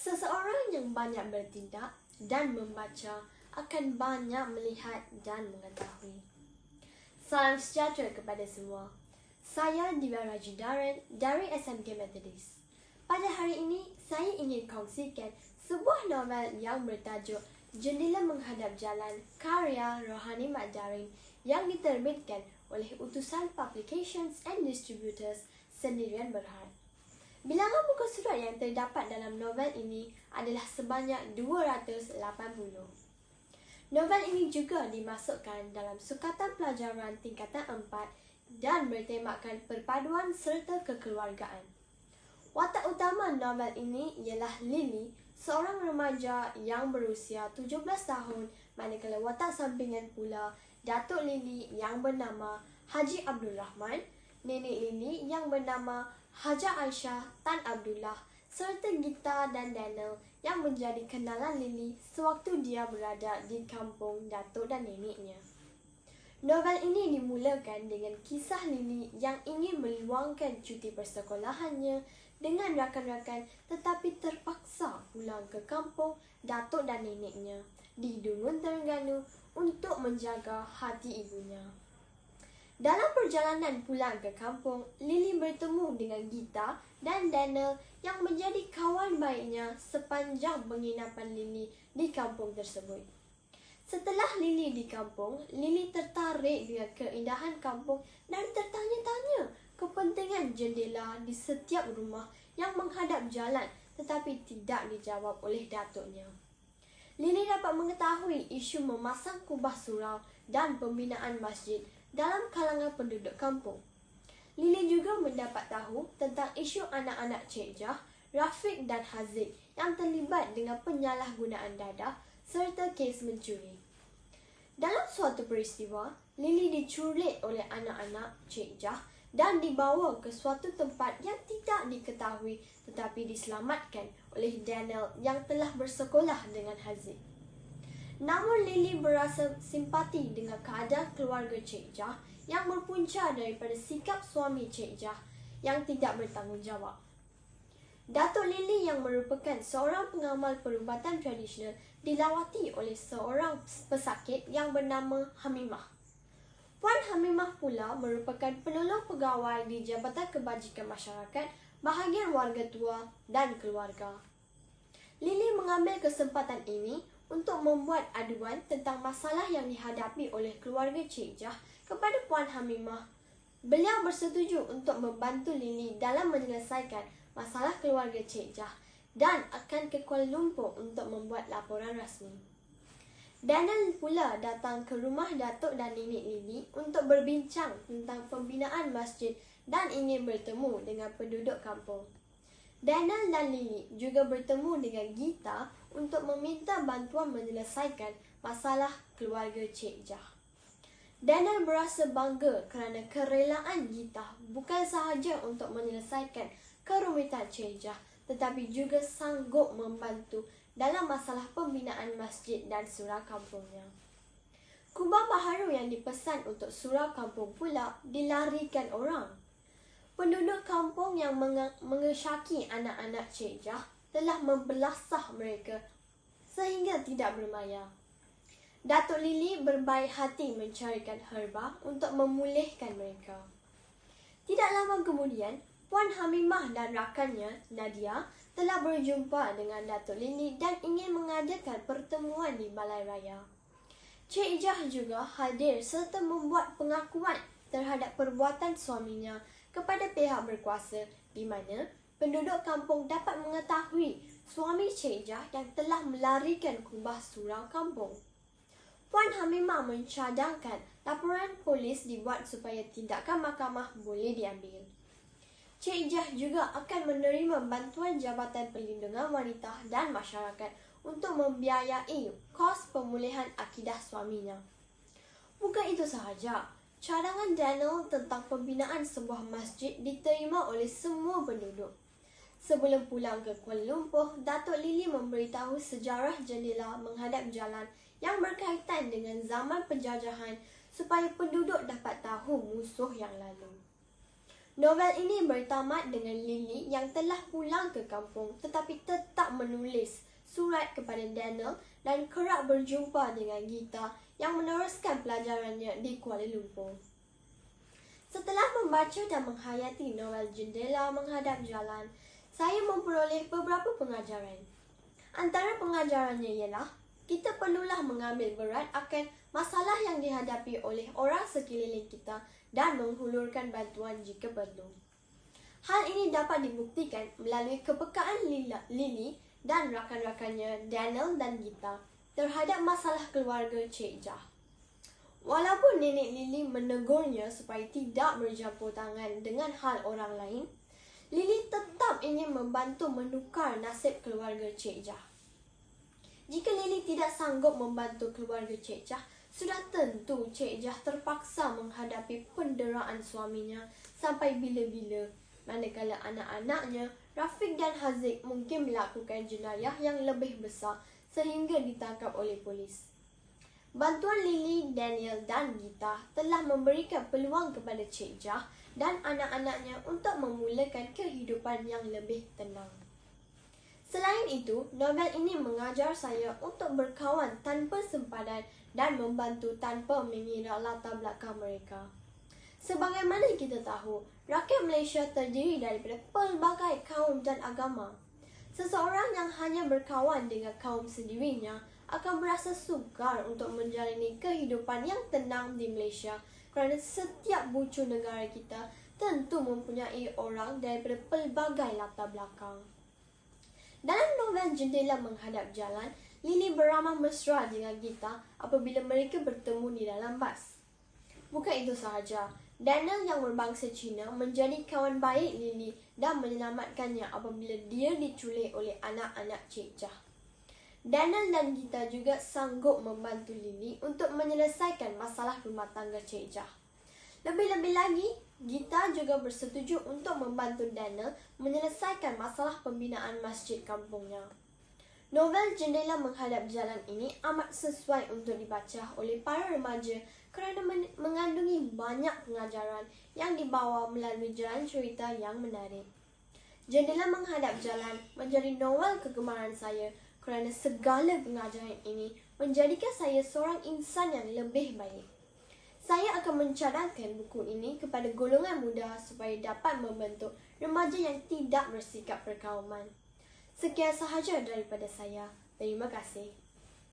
Seseorang yang banyak bertindak dan membaca akan banyak melihat dan mengetahui. Salam sejahtera kepada semua. Saya Divya Rajudaran dari SMK Methodist. Pada hari ini, saya ingin kongsikan sebuah novel yang bertajuk Jendela Menghadap Jalan karya Rohani Mat Darin yang diterbitkan oleh Utusan Publications and Distributors Sendirian Berhad. Bilangan muka surat yang terdapat dalam novel ini adalah sebanyak 280. Novel ini juga dimasukkan dalam Sukatan Pelajaran Tingkatan 4 dan bertemakan perpaduan serta kekeluargaan. Watak utama novel ini ialah Lily, seorang remaja yang berusia 17 tahun, manakala watak sampingan pula Datuk Lily yang bernama Haji Abdul Rahman, Nenek Lily yang bernama Haja Aisyah Tan Abdullah serta Gita dan Daniel yang menjadi kenalan Lily sewaktu dia berada di kampung datuk dan neneknya. Novel ini dimulakan dengan kisah Lily yang ingin meluangkan cuti persekolahannya dengan rakan-rakan tetapi terpaksa pulang ke kampung datuk dan neneknya di Dungun Terengganu untuk menjaga hati ibunya. Dalam perjalanan pulang ke kampung, Lily bertemu dengan Gita dan Daniel yang menjadi kawan baiknya sepanjang penginapan Lily di kampung tersebut. Setelah Lily di kampung, Lily tertarik dengan keindahan kampung dan tertanya-tanya kepentingan jendela di setiap rumah yang menghadap jalan tetapi tidak dijawab oleh datuknya. Lily dapat mengetahui isu memasang kubah surau dan pembinaan masjid dalam kalangan penduduk kampung. Lily juga mendapat tahu tentang isu anak-anak Cik Jah, Rafiq dan Haziq yang terlibat dengan penyalahgunaan dadah serta kes mencuri. Dalam suatu peristiwa, Lily diculik oleh anak-anak Cik Jah dan dibawa ke suatu tempat yang tidak diketahui tetapi diselamatkan oleh Daniel yang telah bersekolah dengan Haziq. Namun Lily berasa simpati dengan keadaan keluarga Cik Jah yang berpunca daripada sikap suami Cik Jah yang tidak bertanggungjawab. Datuk Lily yang merupakan seorang pengamal perubatan tradisional dilawati oleh seorang pesakit yang bernama Hamimah. Puan Hamimah pula merupakan penolong pegawai di Jabatan Kebajikan Masyarakat bahagian warga tua dan keluarga. Lily mengambil kesempatan ini untuk membuat aduan tentang masalah yang dihadapi oleh keluarga Cik Jah kepada Puan Hamimah. Beliau bersetuju untuk membantu Lily dalam menyelesaikan masalah keluarga Cik Jah dan akan ke Kuala Lumpur untuk membuat laporan rasmi. Daniel pula datang ke rumah datuk dan nenek Lily untuk berbincang tentang pembinaan masjid dan ingin bertemu dengan penduduk kampung. Daniel dan Lily juga bertemu dengan Gita untuk meminta bantuan menyelesaikan masalah keluarga Cik Jah. Daniel berasa bangga kerana kerelaan Gita bukan sahaja untuk menyelesaikan kerumitan Cik Jah tetapi juga sanggup membantu dalam masalah pembinaan masjid dan surau kampungnya. Kubah baharu yang dipesan untuk surau kampung pula dilarikan orang. Penduduk kampung yang mengesyaki anak-anak Cik Jah telah membelasah mereka sehingga tidak bermaya. Datuk Lily berbaik hati mencarikan herba untuk memulihkan mereka. Tidak lama kemudian, Puan Hamimah dan rakannya, Nadia, telah berjumpa dengan Datuk Lily dan ingin mengadakan pertemuan di Balai Raya. Cik Jah juga hadir serta membuat pengakuan terhadap perbuatan suaminya kepada pihak berkuasa di mana penduduk kampung dapat mengetahui suami Cik Jah yang telah melarikan kubah surau kampung. Puan Hamimah mencadangkan laporan polis dibuat supaya tindakan mahkamah boleh diambil. Cik Jah juga akan menerima bantuan Jabatan Perlindungan Wanita dan Masyarakat untuk membiayai kos pemulihan akidah suaminya. Bukan itu sahaja. Cadangan Daniel tentang pembinaan sebuah masjid diterima oleh semua penduduk. Sebelum pulang ke Kuala Lumpur, Datuk Lily memberitahu sejarah jendela menghadap jalan yang berkaitan dengan zaman penjajahan supaya penduduk dapat tahu musuh yang lalu. Novel ini bertamat dengan Lily yang telah pulang ke kampung tetapi tetap menulis surat kepada Daniel dan kerap berjumpa dengan Gita yang meneruskan pelajarannya di Kuala Lumpur. Setelah membaca dan menghayati novel Jendela Menghadap Jalan, saya memperoleh beberapa pengajaran. Antara pengajarannya ialah kita perlulah mengambil berat akan masalah yang dihadapi oleh orang sekeliling kita dan menghulurkan bantuan jika perlu. Hal ini dapat dibuktikan melalui kepekaan Lily dan rakan-rakannya Daniel dan Gita terhadap masalah keluarga Cik Jah. Walaupun nenek Lily menegurnya supaya tidak bercampur tangan dengan hal orang lain, Lily tetap ingin membantu menukar nasib keluarga Cik Jah. Jika Lily tidak sanggup membantu keluarga Cik Jah, sudah tentu Cik Jah terpaksa menghadapi penderaan suaminya sampai bila-bila. Manakala anak-anaknya, Rafiq dan Haziq mungkin melakukan jenayah yang lebih besar sehingga ditangkap oleh polis. Bantuan Lily, Daniel dan Gita telah memberikan peluang kepada Cik Jah dan anak-anaknya untuk memulakan kehidupan yang lebih tenang. Selain itu, novel ini mengajar saya untuk berkawan tanpa sempadan dan membantu tanpa mengira latar belakang mereka. Sebagaimana kita tahu, rakyat Malaysia terdiri daripada pelbagai kaum dan agama. Seseorang yang hanya berkawan dengan kaum sendirinya akan berasa sukar untuk menjalani kehidupan yang tenang di Malaysia kerana setiap bucu negara kita tentu mempunyai orang daripada pelbagai latar belakang. Dalam novel Jendela Menghadap Jalan, Lily beramah mesra dengan Gita apabila mereka bertemu di dalam bas. Bukan itu sahaja, Daniel yang berbangsa Cina menjadi kawan baik Lily dan menyelamatkannya apabila dia diculik oleh anak-anak Cik Jah. Daniel dan Gita juga sanggup membantu Lily untuk menyelesaikan masalah rumah tangga Cik Jah. Lebih-lebih lagi, Gita juga bersetuju untuk membantu Daniel menyelesaikan masalah pembinaan masjid kampungnya. Novel Jendela Menghadap Jalan ini amat sesuai untuk dibaca oleh para remaja kerana mengandungi banyak pengajaran yang dibawa melalui jalan cerita yang menarik. Jendela Menghadap Jalan menjadi novel kegemaran saya kerana segala pengajaran ini menjadikan saya seorang insan yang lebih baik. Saya akan mencadangkan buku ini kepada golongan muda supaya dapat membentuk remaja yang tidak bersikap perkauman. Sekian sahaja daripada saya. Terima kasih.